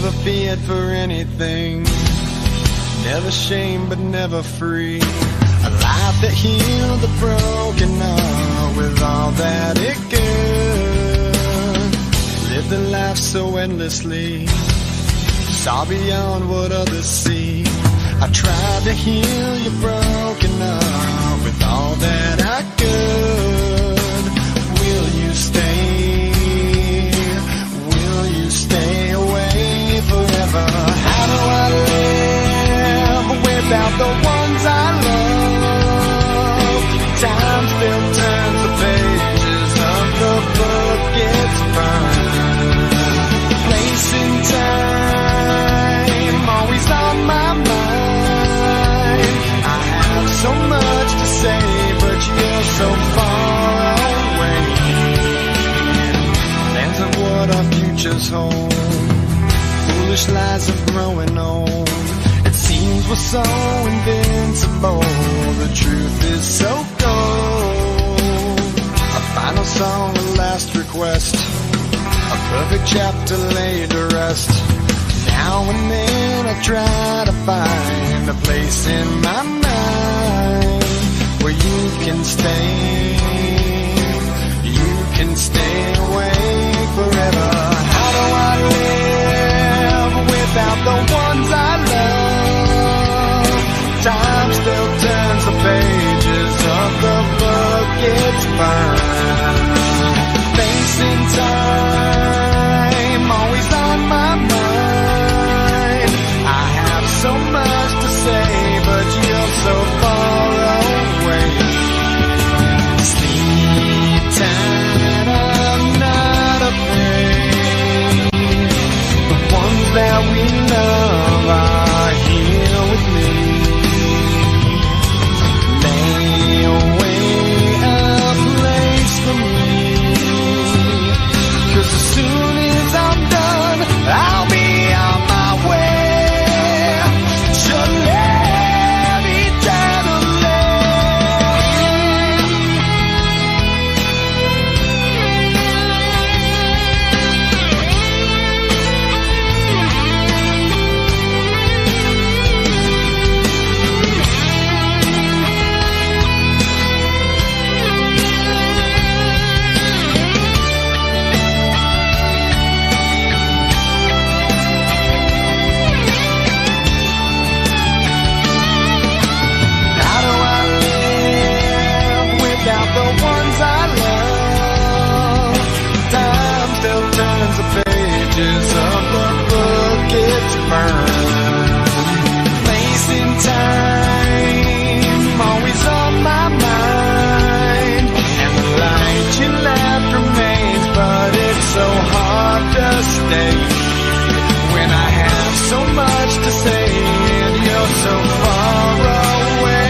never feared for anything, never shamed but never free. A life that healed the broken heart with all that it could. Lived a life so endlessly, saw beyond what others see. I tried to heal your broken heart with all that I could. Will you stay? Will you stay away forever? How do I live without the ones I love? Time still turns the pages of the book, it's burned. Place in time, always on my mind. I have so much to say, but you're so far away. Plans of what our futures hold, foolish lies of growing old. It seems we're so invincible, the truth is so cold. A final song, a last request, a perfect chapter laid to rest. Now and then I try to find a place in my mind where you can stay away forever. How do I live without the ones I love? Time still turns the pages of the book, it's burned. Facing time, always on my mind. I have so much to say, but you're so far away. Sleep tight, I'm not afraid. The ones that we love are here with me. Lay away a place for me, 'cause as soon as I'm done, I'll be on my way to live eternally. How do I live without the ones I love? Time still turns the pages of the book, it's burned. Place in time, always on my mind. And the light you left remains, but it's so hard to stay when I have so much to say and you're so far away.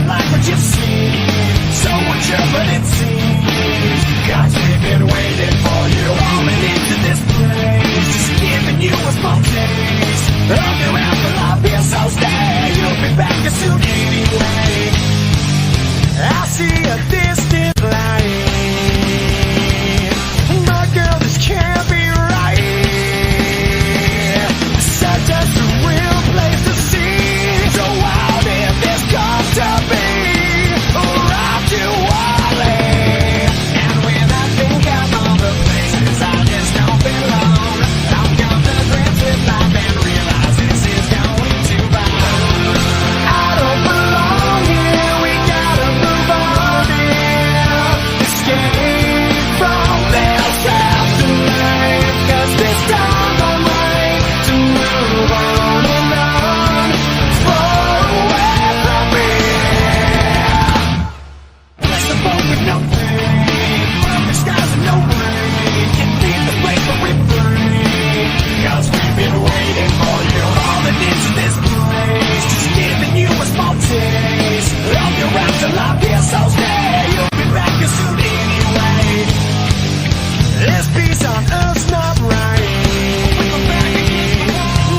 like what you've seen. So would you, but it seems God's been waiting for you. Rolling into this place, just giving you a small taste of your afterlife. Here, so stay. You'll be back as soon anyway. I see a distant light. My girl, this can't be right. Such a surreal place to see. So wild if this comes to be. Right to Wally. And when I think of all the places I just don't belong, I've come to grips with life and realize this is going too far. I don't belong here. We gotta move on here. Escape from this afterlife. 'Cause this time I'm right to move on and on. Far away from here. Bless the boat with no pain. The skies and no rain. Can leave the place where we breathe. 'Cause we've been waiting for you. Falling into this place, just giving you a small taste of your afterlife. Here, so stay. You'll be back as soon anyway. This peace on earth's not right.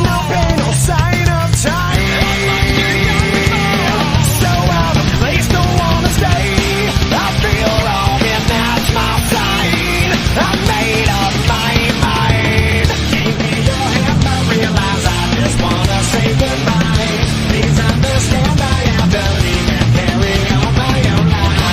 No pain, no sign of time. So out of place, don't wanna stay. I feel wrong and that's my sign. I made up my mind. Give me your hand, I realize I just wanna say goodbye. Please understand I have to leave and carry on my own life.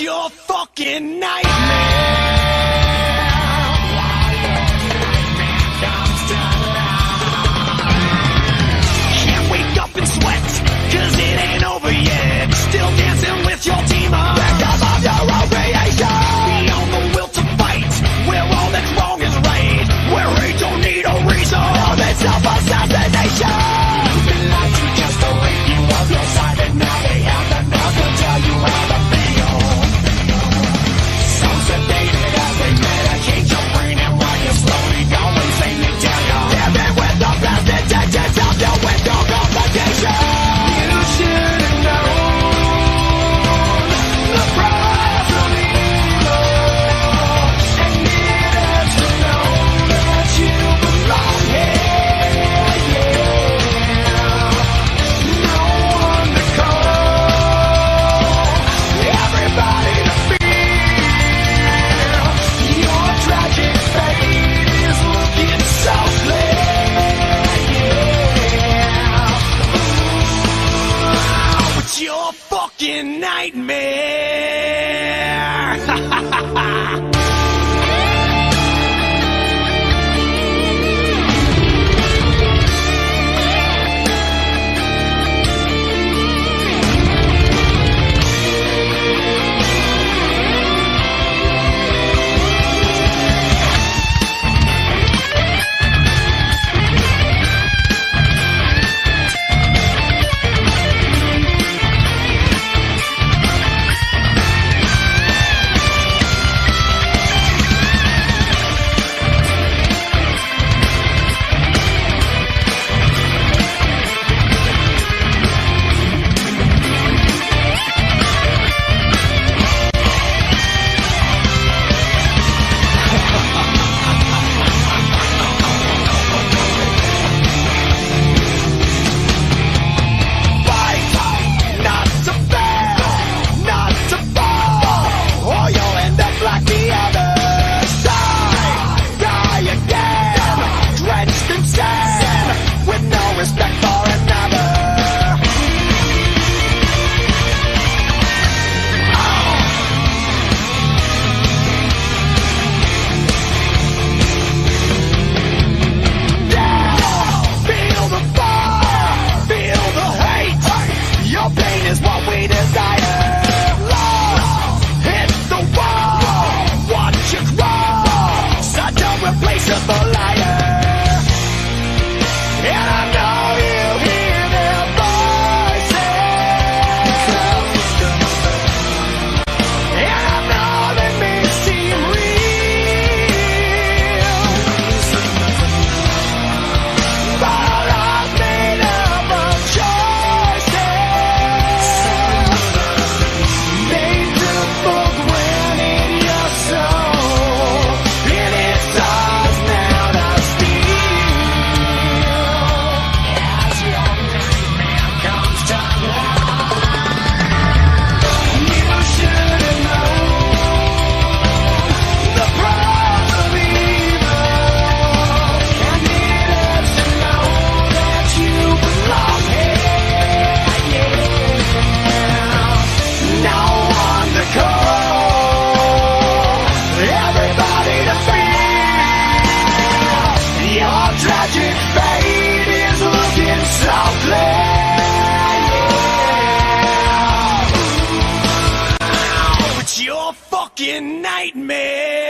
your fucking nightmare. Can't wake up and sweat, cause it ain't over yet. Still dancing with your demons. Victim of your own creation. Beyond the will to fight, where all that's wrong is right, where hate don't need a reason. All this self-assassination. You've been lied to just to rid you of your side, and now they have the nerve to tell you how to feel. So sedated as they medicate your brain, and while you're slowly going, they tell you living with the best intentions of your window confrontation. You should have known the price of evil, and needed to know that you belong here. No one to call, everybody to feel. Your tragic fate is looking so clear. It's your fucking nightmare.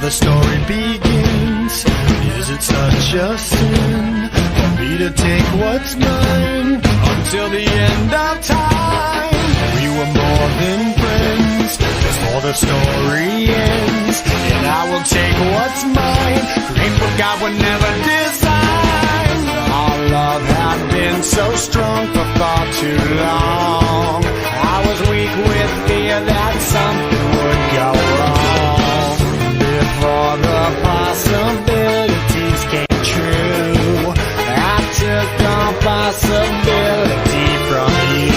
the story begins. Is it such a sin for me to take what's mine until the end of time? We were more than friends before the story ends, and I will take what's mine, create what God would never design. Our love had been so strong for far too long. I was weak with fear that something would go wrong before the possibilities came true. I took all possibility from you.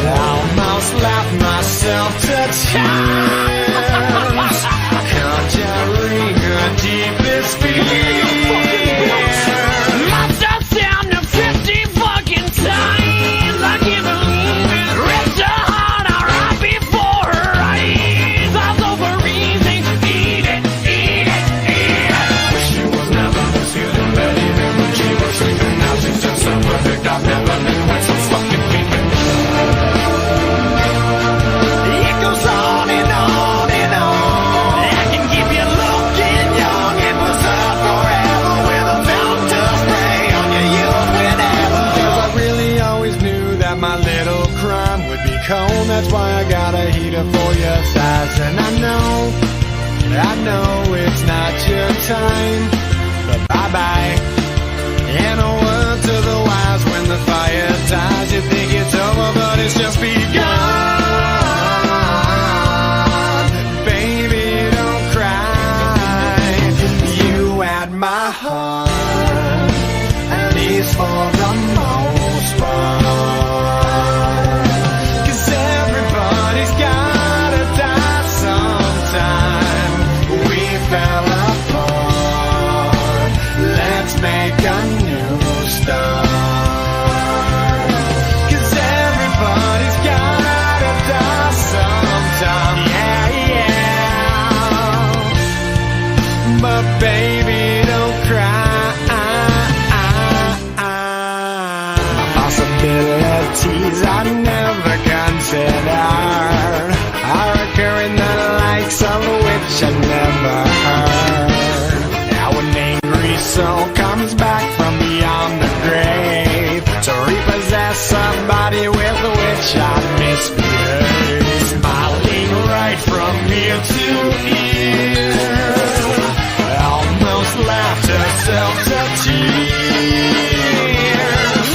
I almost laughed myself to tears, conjuring a deepest fear. Must have sound of 50 fucking times. I can't believe it. Ripped her heart out right before her eyes. I was overeating. Eat it, eat it, eat it. Wish she was never this good in bed, even when she was sleeping. Now she's just so perfect. I've never been quite so fucking creeping. It goes on and on and on. I can keep you looking young and preserve forever with a fountain spray on your youth whenever. 'Cause I really always knew that my little crime would be cold. That's why I got a heater for your thighs. And I know it's not your time, but bye-bye. And a word to the wise, when the fire dies, you think it's over, but it's just begun. Baby, don't cry. You had my heart, at least for the most part. 'Cause everybody's gotta die sometime. We fell apart. Let's make a new start. 'Cause everybody's gotta die sometime. Yeah, yeah. But baby, don't cry. Possibilities I never considered are occurring, the likes of which I never heard. Now an angry soul comes back from beyond the grave to repossess somebody with which I misbehaved. Smiling right from ear to ear, almost laughed herself to tears.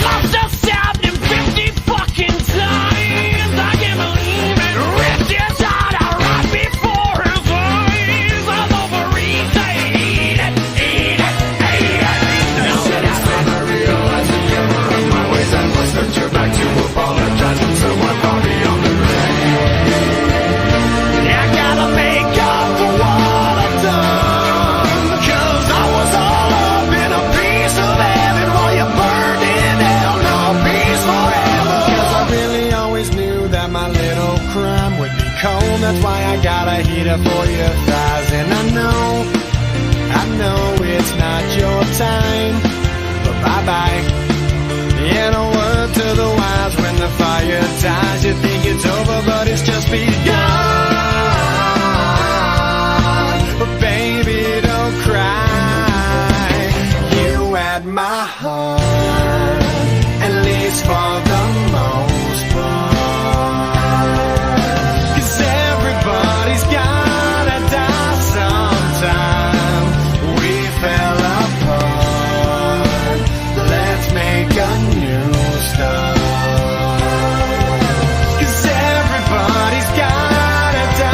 Must have stabbed him 50 fucking times. I can't believe it. Ripped his heart out right before his eyes. I was overeating. Eat it, eat it, eat it. Now that it's time I realize the error of my ways, I must turn you back to apologize to someone far beyond the grave. I gotta make up for what I've done. 'Cause I was all up in a piece of heaven while you burned in hell, no peace forever. 'Cause I really always knew that my little crime would be cold. That's why I got a heater for your thighs. And I know it's not your time, but bye-bye. And a word to the wise, when the fire dies, you think it's over, but it's just begun. But baby, don't cry. You had my heart, at least for the most part. 'Cause everybody's gotta die sometime. We fell apart. Let's make a new start. 'Cause everybody's gotta die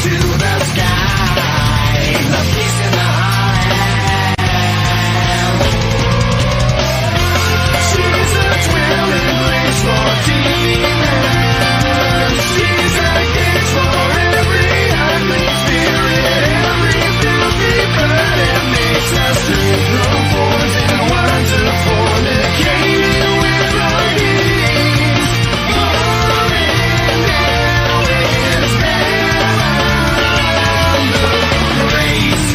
to the sky. The peace in the heart. She's a dwelling place for demons. She's a cage for every unclean spirit, every filthy bird. It makes us drink from fours and wine to fornicating with writings. Falling down is bound the grace.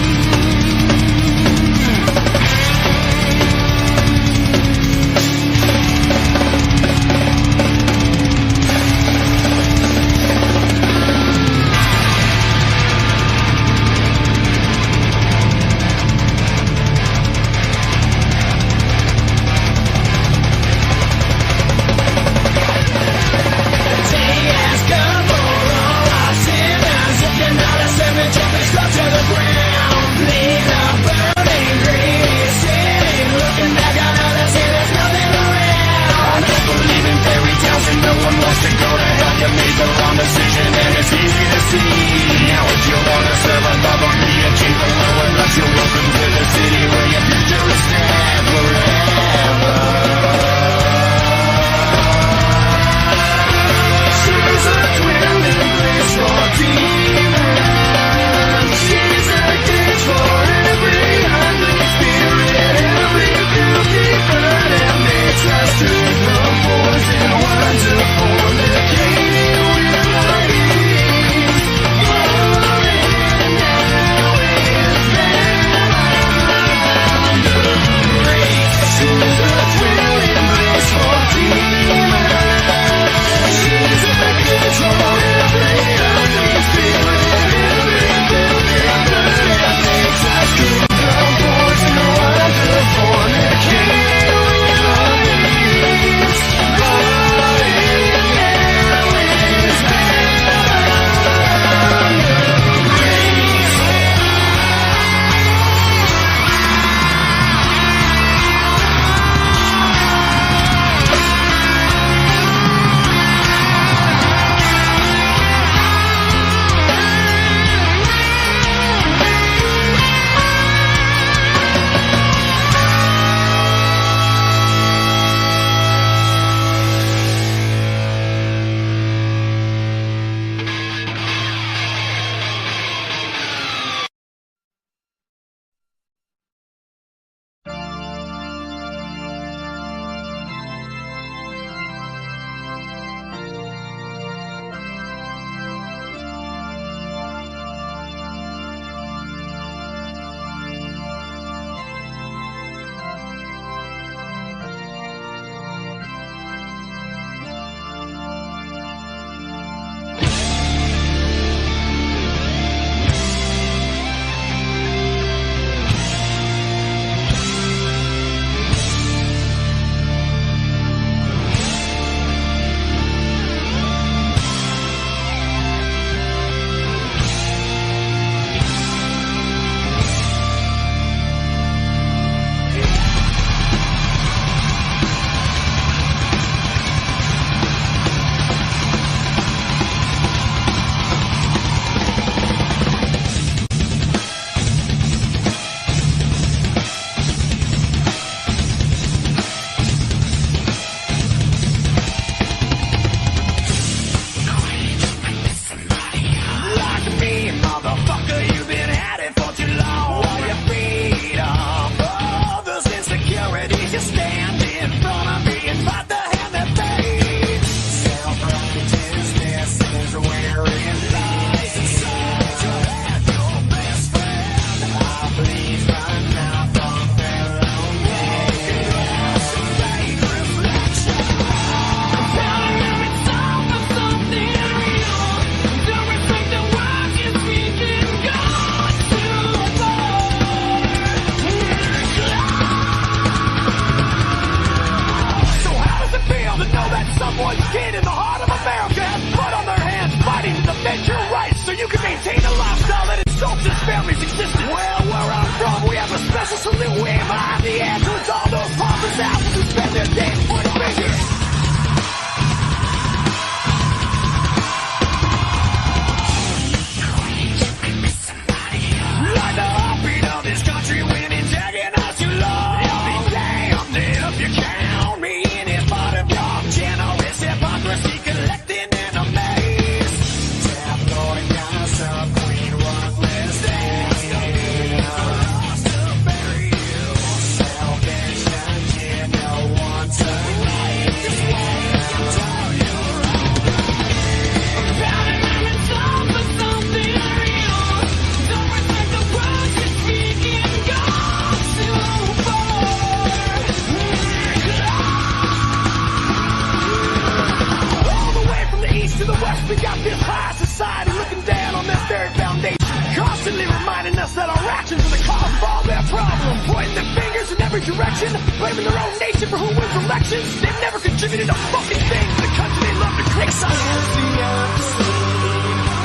direction, blaming their own nation for who wins elections. They've never contributed a fucking thing to the country they love to criticize.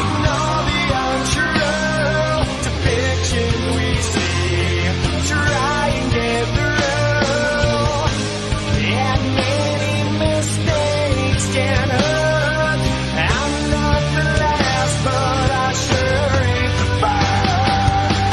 Ignore the untrue depiction we see. Try and get through. And many mistakes can hurt. I'm not the last, but I sure ain't the first.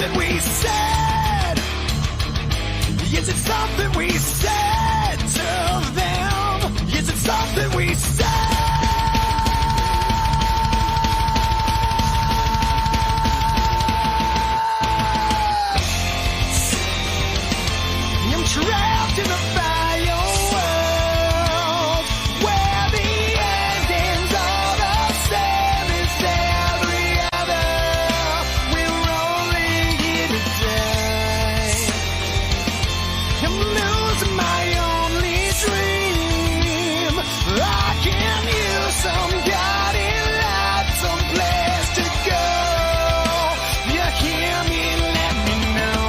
something we said? Is it something we said to them? Is it something we said? I'm trapped in a bio world where the endings are the same as every other. We're only here today. I'm losing my only dream. I can use some guiding light, some place to go. You hear me? Let me know.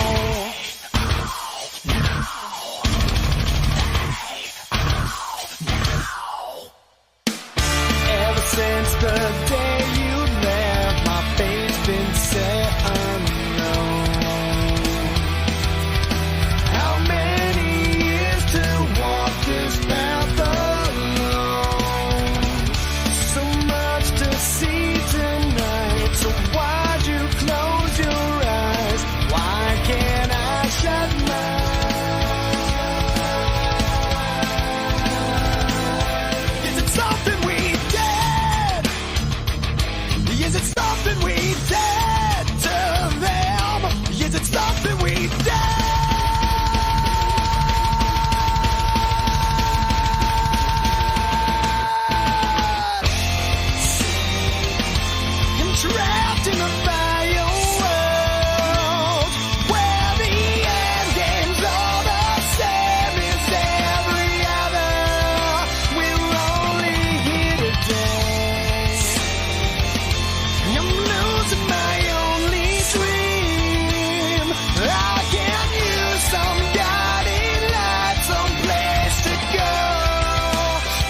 Ever since the day you left, my fate's been set unknown. How many years to walk this path alone? So much to see tonight. So why'd you close your eyes? Why can't I shut mine? Is it something we did? Is it something we did to them? Is it something we did? I'm trapped in a bio world where the endings are the same as every other. We're only here today. I'm losing my only dream. I can use some guiding light, some place to go.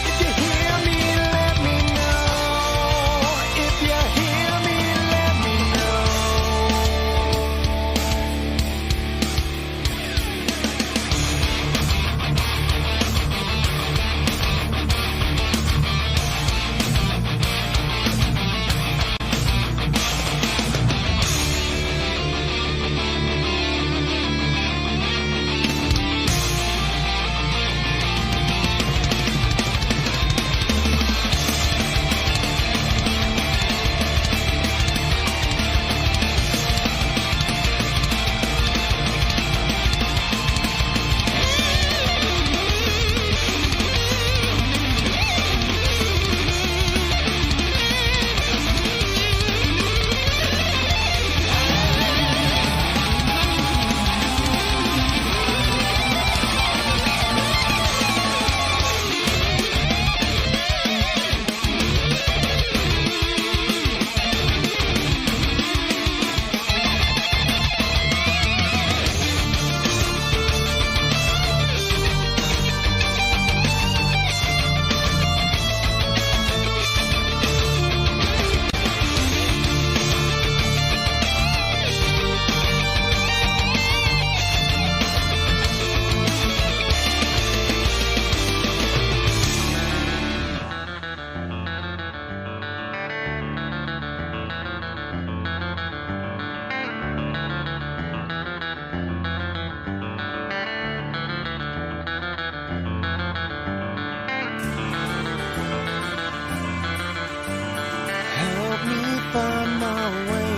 If you hear me, let me know. If you hear me, let me know. Help me find my way.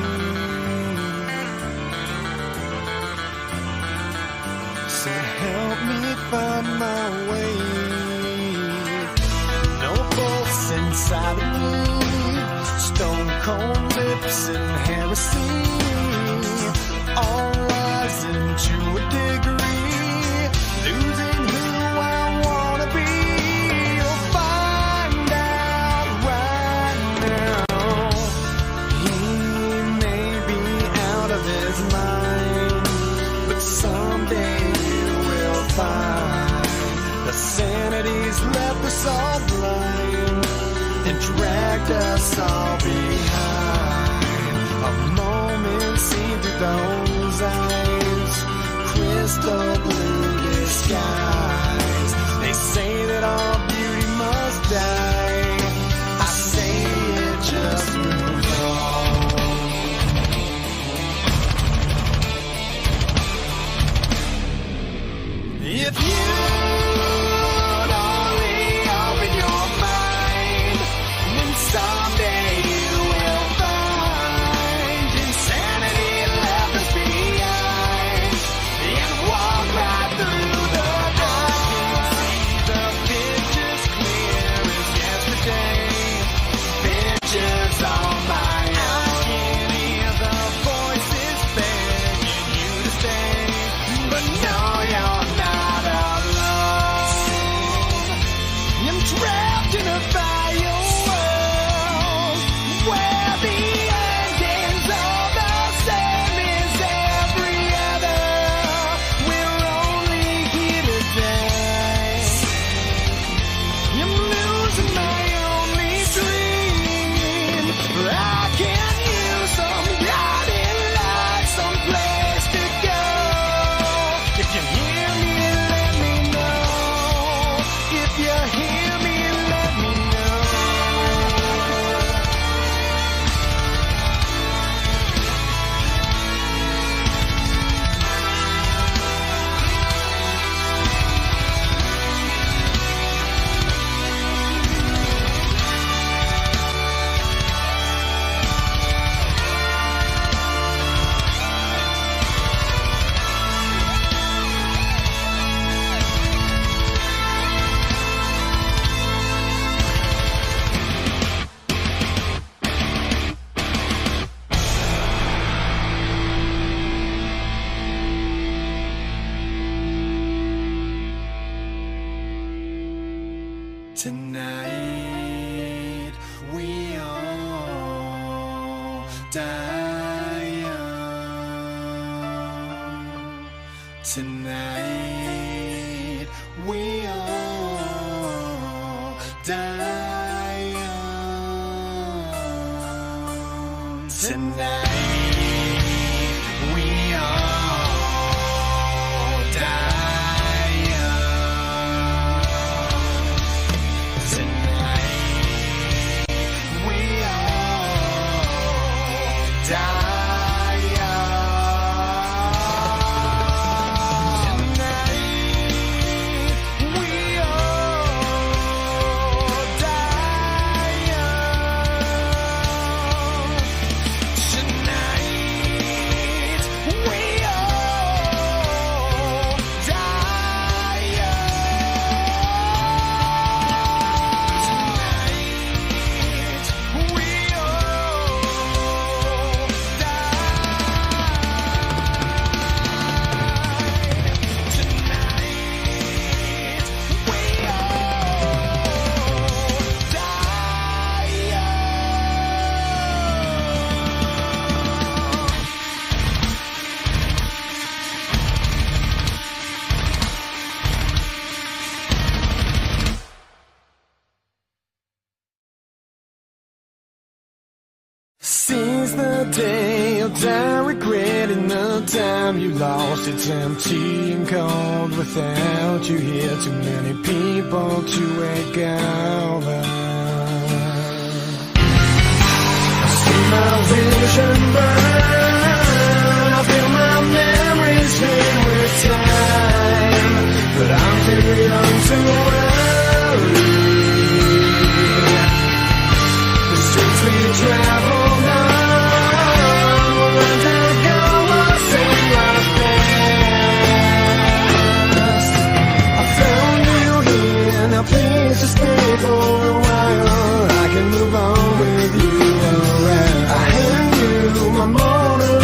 So help me find my way. No pulse inside of me. Stone cold lips and heresy. All rising to a degree. Losing who I wanna be. You'll find out right now. He may be out of his mind, but someday you will find the sanity's left us all blind and dragged us all behind. A moment seen through those eyes, crystal blue skies. They say that all beauty must die. I say it just moves on. Tonight we all die young. Tonight we all die young. Tonight we all die young. Tonight we all die young. Tonight we all die young. Tonight we all die young. Tonight we Since the day of time, regretting the time you lost, it's empty and cold without you here. Too many people to wake over. I see my vision burn, I feel my memories fade with time, but I'm too young to worry. The streets we travel please just stay for a while. I can move on with you around. I hand you my Mona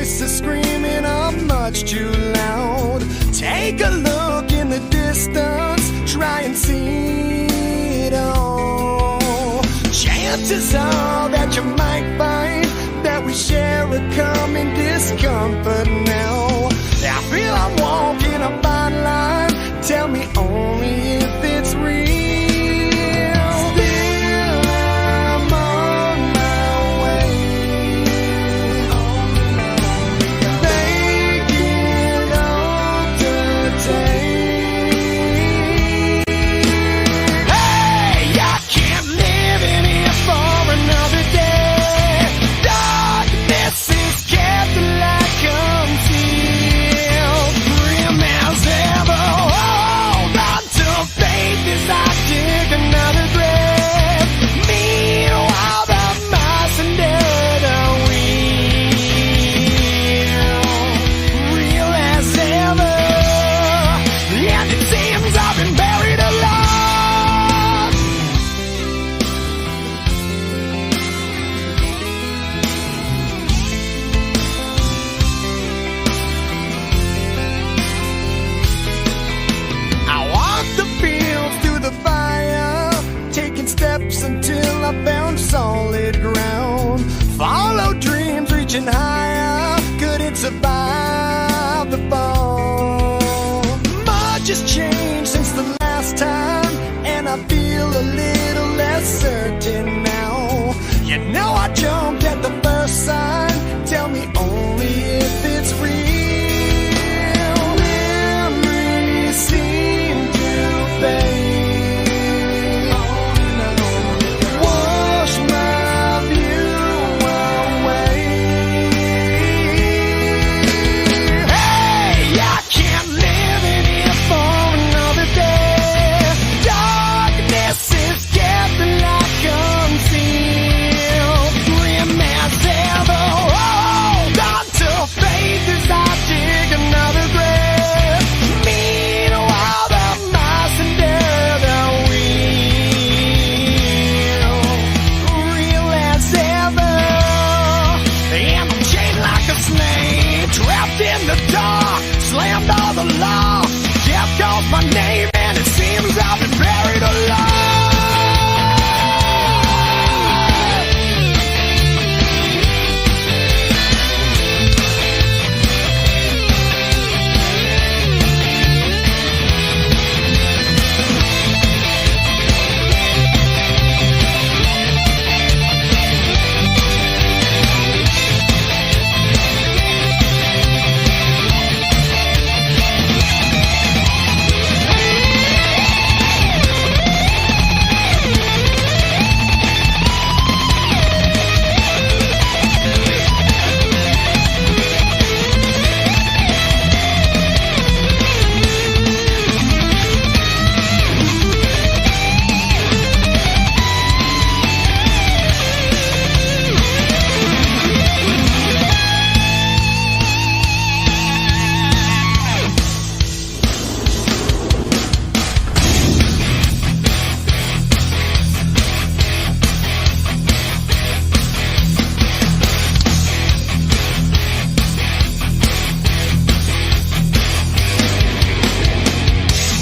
voices screaming are much too loud. Take a look in the distance, try and see it all. Chances are that you might find that we share a common discomfort now. I feel I'm walking a fine line, tell me only if it's real. Still I'm on my way, making all today. Hey, I can't live in here for another day. Darkness is kept the light concealed. Grim as ever, hold on to faith as I dig another grave. Meanwhile, the mice under the wheel, real as ever, and it seems I've been buried alive. I walk the fields through the fire, taking steps until I found solid ground. Follow dreams reaching higher, couldn't survive the fall. Much has changed since the last time, and I feel a little less certain now. You know I jumped at the first sign, tell me only if it's real. Memories seem to fade, wash my view away. Hey, I can't live in here for another day. Darkness is kept the light concealed. Grim as ever, hold on to faith as I dig another grave. Meanwhile, the mice under the wheel, real as ever, and I'm chained like a snake, trapped in the dark, slammed all the law, kept off my name, and it seems I've been buried alive.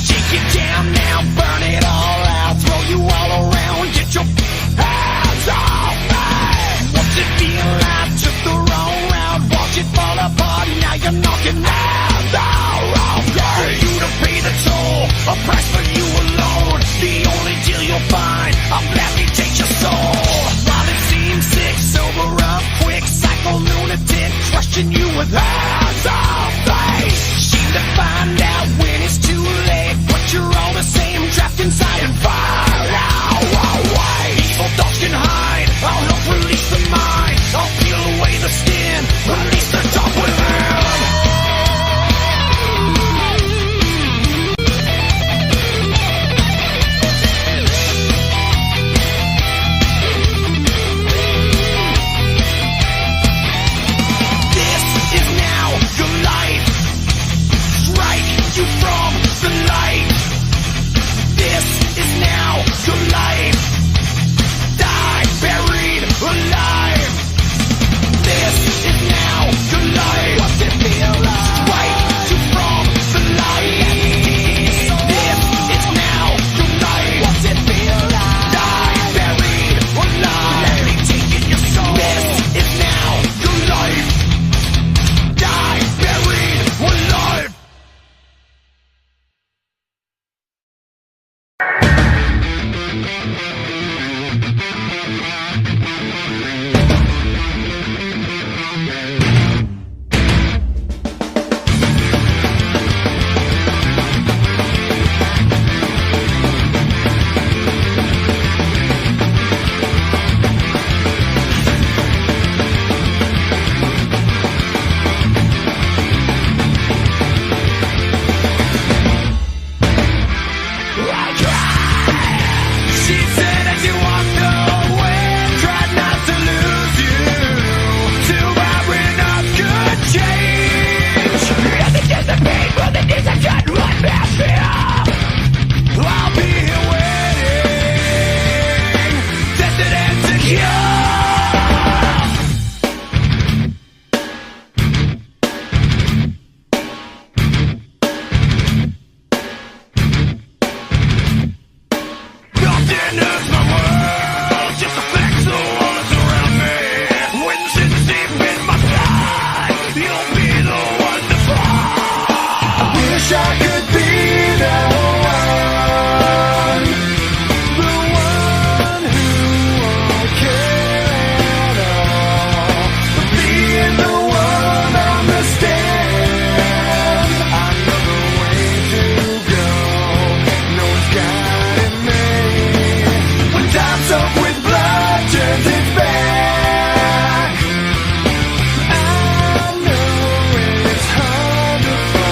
Take it down now, burn it all out, throw you all around, get your hands off me. What's it feel like? Took the wrong route, watch it fall apart, now you're knocking out the wrong game. For you to pay the toll, a price for you alone, the only deal you'll find, I'll gladly take your soul. While it seems sick, sober up quick, psycho lunatic, crushing you with hands off face. Seem to find out when it's too late, but you're all the same, trapped inside and fired out away. Evil thoughts can hide, I'll help release the mind, I'll peel away the skin, release the dark within. This is now your life. Strike you from the light. This is now your life. Die buried alive. wish I could be the one who won't care at all. But being the one on the stand, I know the way to go. No one's guiding me. When time's up with blood turns its back, I know it's hard to fall.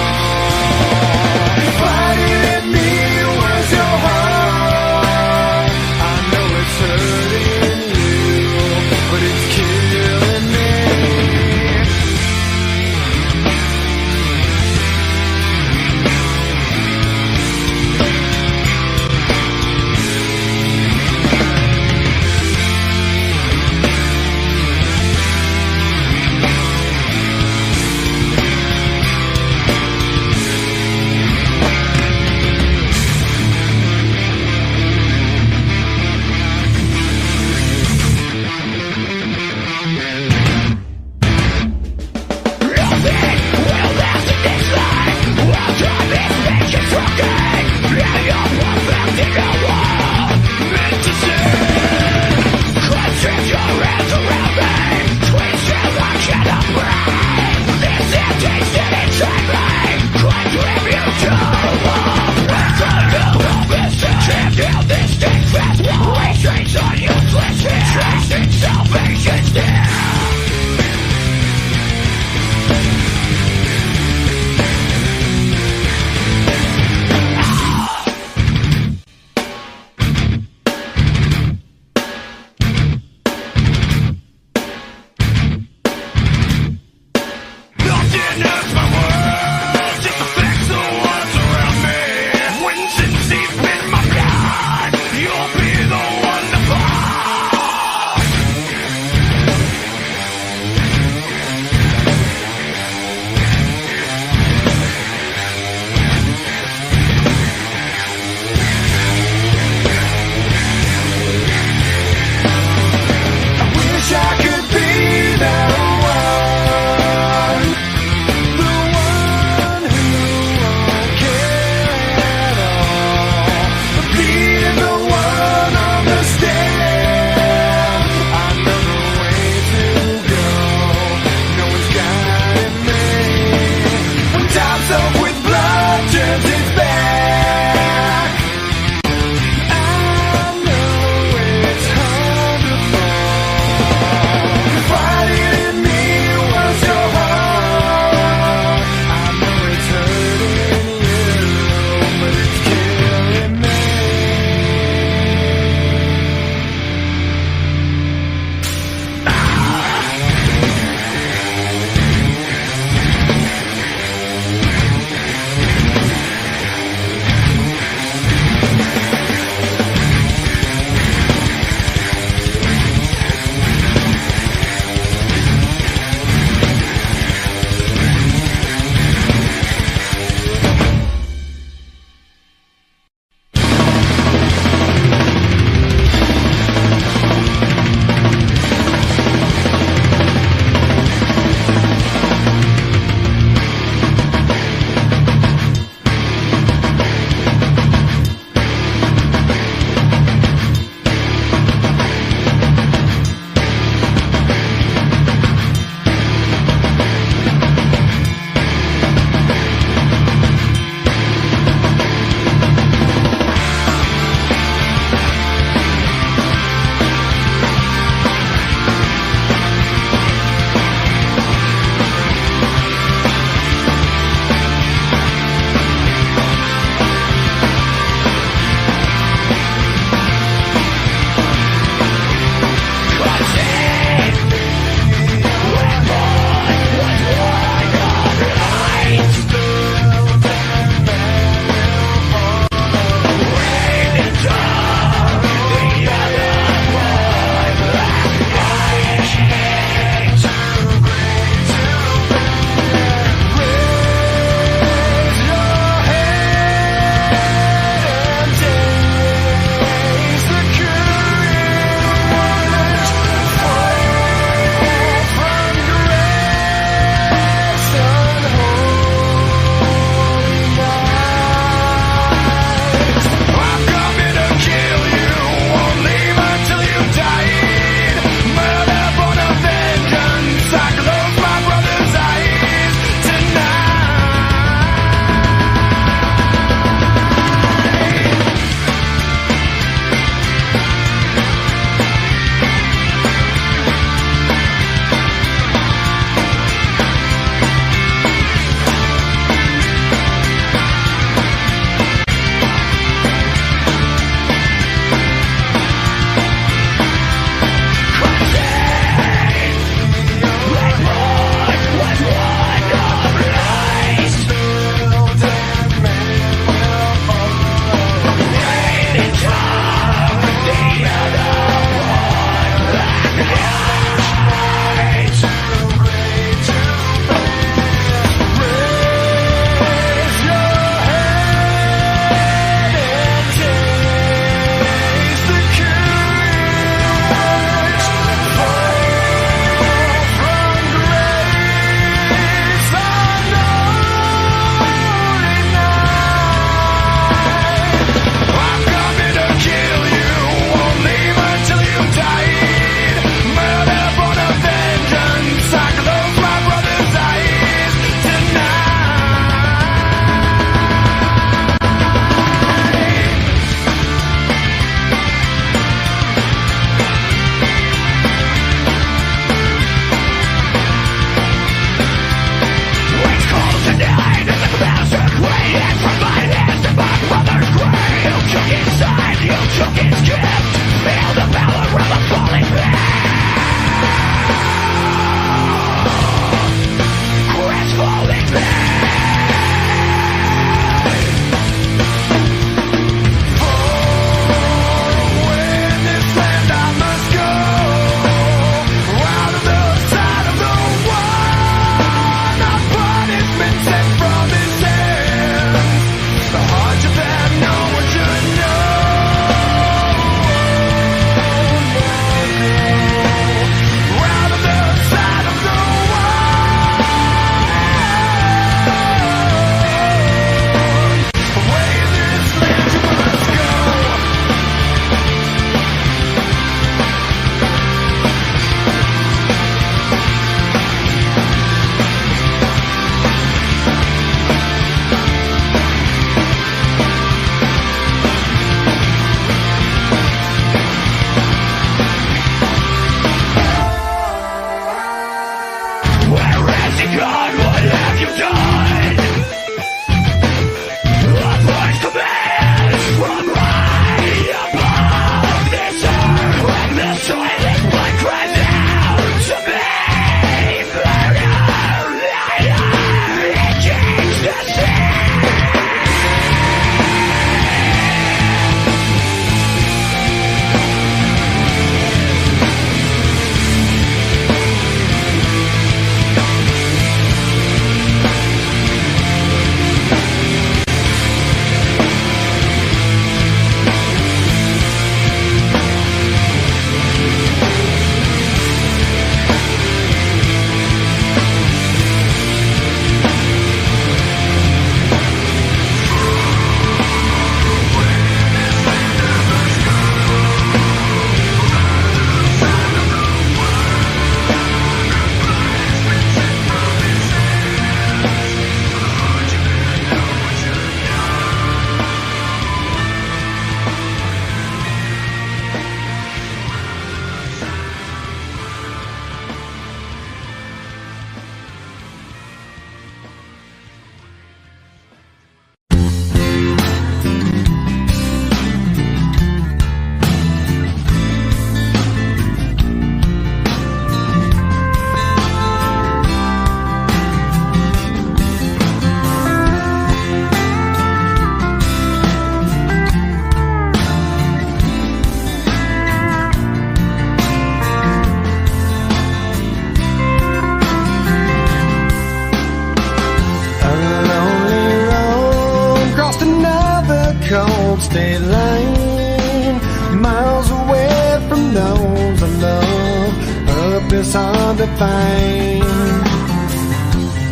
cold state line, miles away from those I love. Purpose hard to find.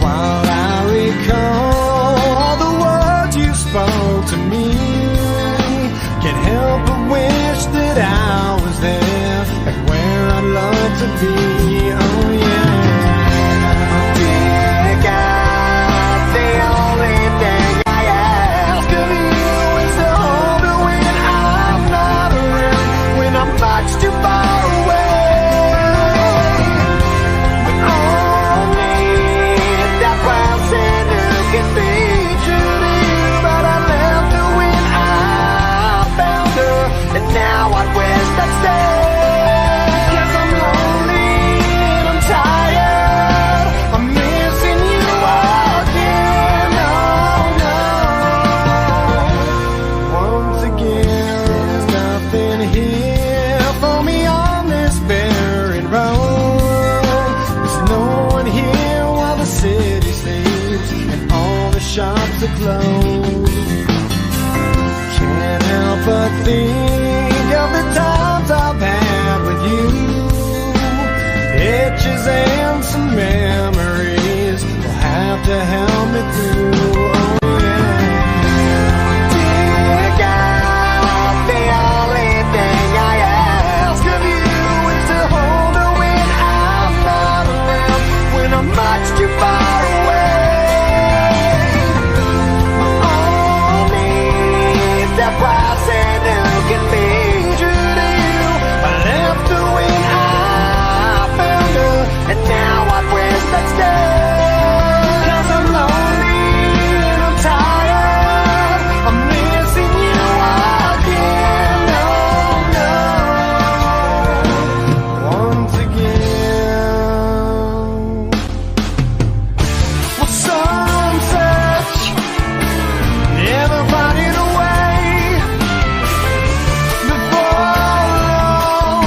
While I recall the words you spoke to me, can't help but wish that I was there, like where I'd love to be. Oh yeah. Dear God, the only thing I ask of you is to hold me when I'm not around, when I'm much too far away. But only that brown sinner can be true to you. But I left her when I found her, and now I wish I'd stay. 'Cause I'm lonely and I'm tired, I'm missing you again. Oh no. Once again, there's nothing here for me on this barren road. There's no one here while the city sleeps and all the shops are closed. Can't help but think of the times I've had with you, itches and some memories will have to help me through. Oh yeah. Dear God, the only thing I ask of you is to hold her when I'm not around, when I'm much too far away. Only that price and who can be true to you. I left her when I found her, and now I wish I'd stay. 'Cause I'm lonely and I'm tired, I'm missing you again. Oh no. Once again. Well, some search, never finding a way. Before long,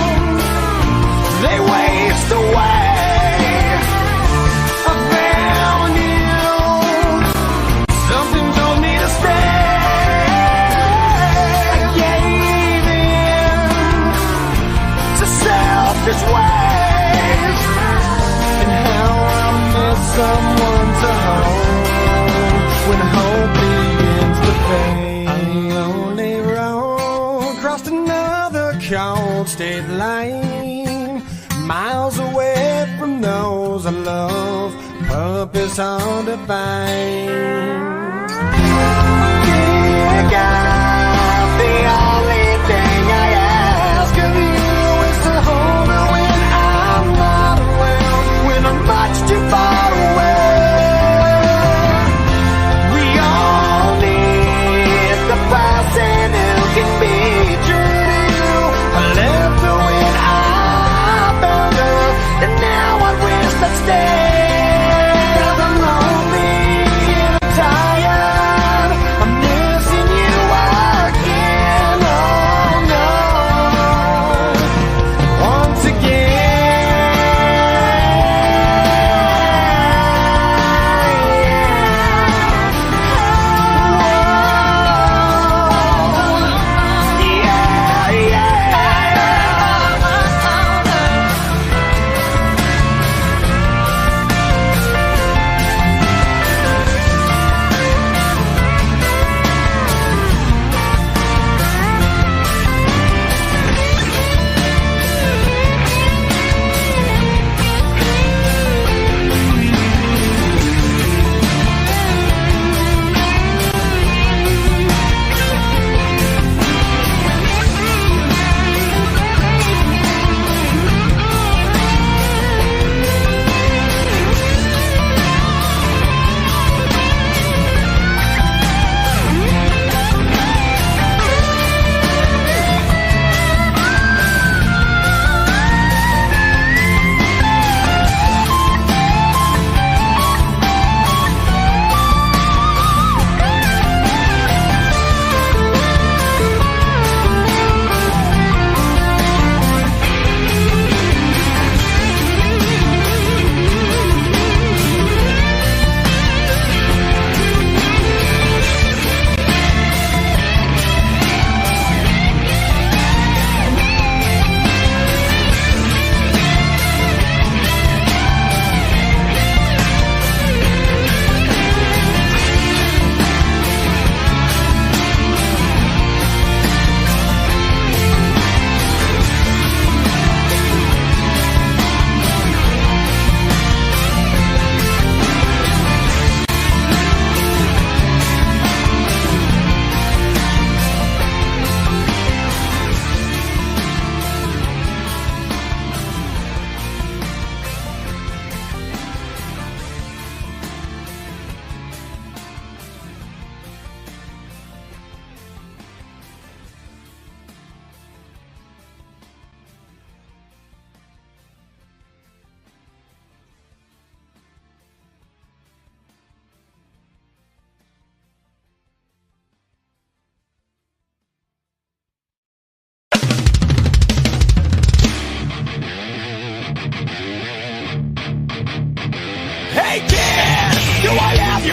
they waste away. I found you, something told me to stay. I gave in to selfish ways, and how I miss someone to hold when hope begins to fade. A lonely road crossed another cold state line, miles away from those I love. Purpose hard to find. Dear God, the only thing I ask of you is to hold me when I'm not around, when I'm much too far away. We all need the person who can be true to you. I left her when I found her, and now I wish I'd stay. 'Cause I'm lonely and I'm tired, I'm missing you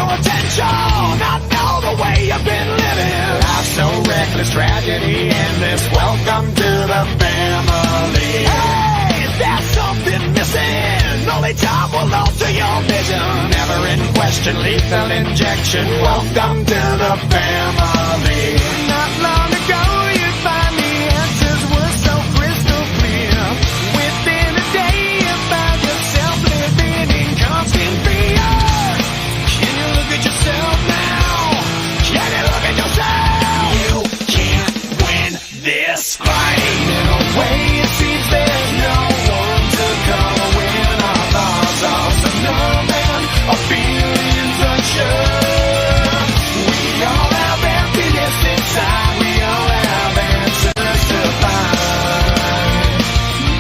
your attention. I know the way you've been living. Life's so reckless, tragedy endless. Welcome to the family. Hey, there's something missing. Only time will alter your vision. Never in question, lethal injection. Welcome to the family. Not long ago, you'd find the answers were so crystal clear. Within a day, you found yourself living in constant fear. Can you look at yourself now? Can you look at yourself? You can't win this fight. In a way, it seems there's no one to call when our thoughts are so numb and our feelings unsure. We all have emptiness inside. We all have answers to find.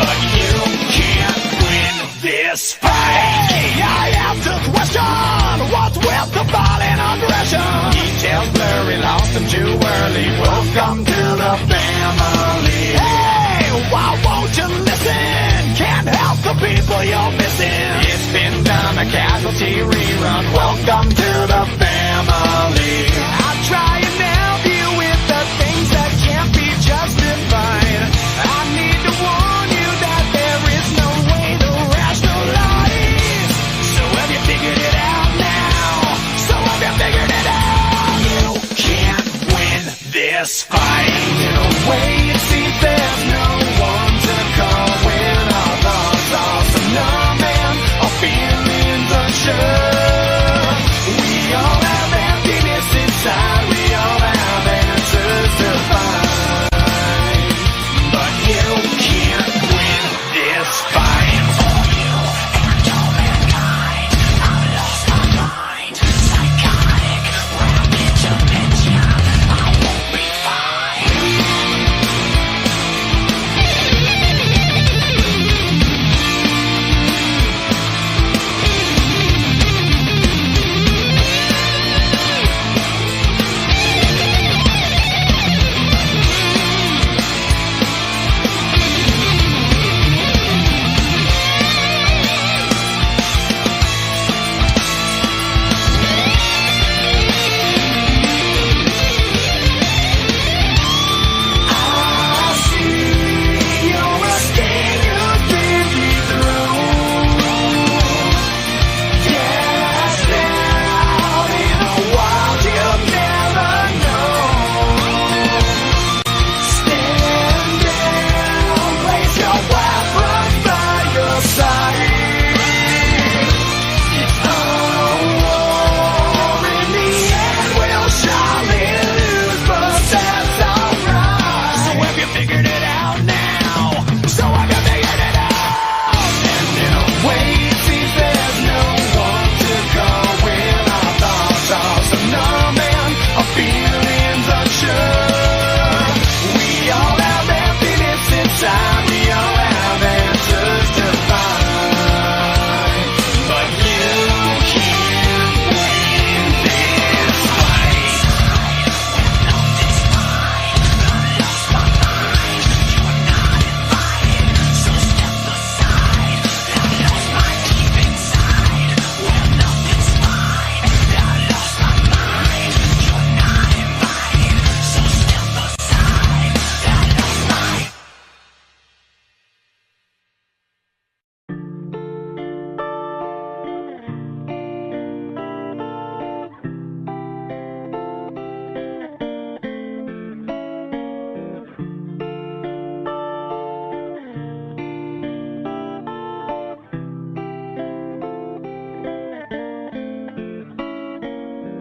But you can't win this fight. Hey, I have to question what's with the violent aggression. Details blurry, lost them too early. Welcome to the family. Hey, why won't you listen? Can't help the people you're missing. It's been done, a casualty rerun. Welcome to the family. I'll try and help you with the things that can't be justified. I need to warn you that there is no way to rationalize. So have you figured it out now? So have you figured it out? You can't win this fight. In a way, it seems there's no one to call when our thoughts are so numb and our feelings unsure. We all have emptiness inside. We all have answers to find. But you can't win this fight. For you and all mankind, I've lost my mind. Psychotic, rapid dementia. I won't be fine.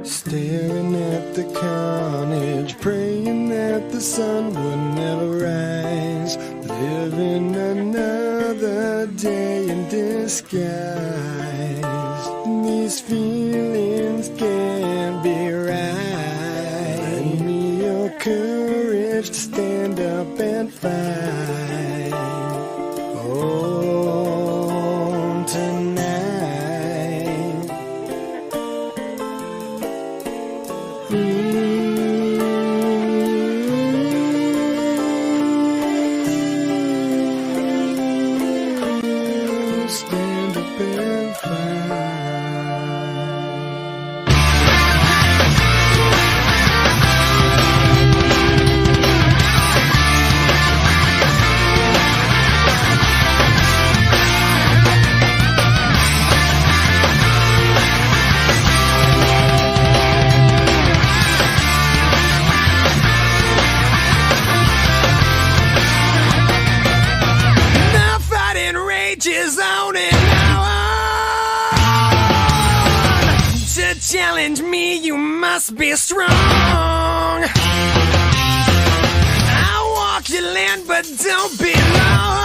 Staring at the carnage, praying that the sun would never rise. Living another day in disguise. These feelings can't be right. Lend me your courage to stand up and fight. Oh, tonight. Stand up and fight. challenge me, you must be strong. I walk your land, but don't be long.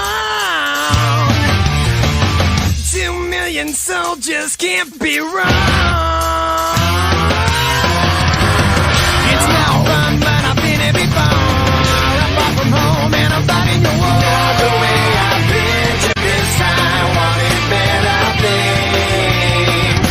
2 million soldiers can't be wrong. It's no fun, but I've been here before. I'm far from home and I'm fighting your war. Not the way I've been to this time, wanted better things.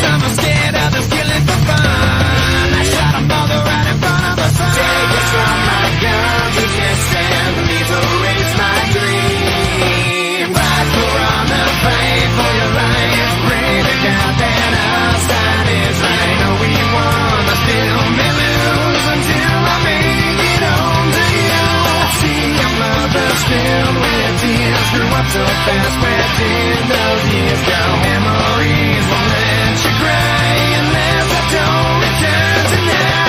Some are scared, others killing for fun. I shot a mother right in front of the sun. Take it from my guns, you can't stand me to erase my dream. Fight for honor, fight for your life. Pray to God that our side is right. No, we won, but still may lose until I make it home to you. I see your mother filled with tears. Grew up so fast, where did those years go? Memories won't let you cry unless I don't return tonight.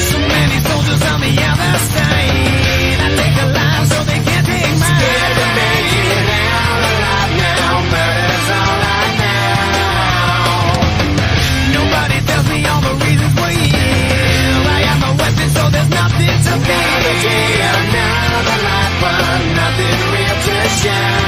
So many soldiers on the other side. I take their lives so they can't take mine. Scared to make it out alive now. Murder's all I know. Nobody tells me all the reasons we're here. I have no weapon, so there's nothing to fear. Another day, another life, but nothing real to shine.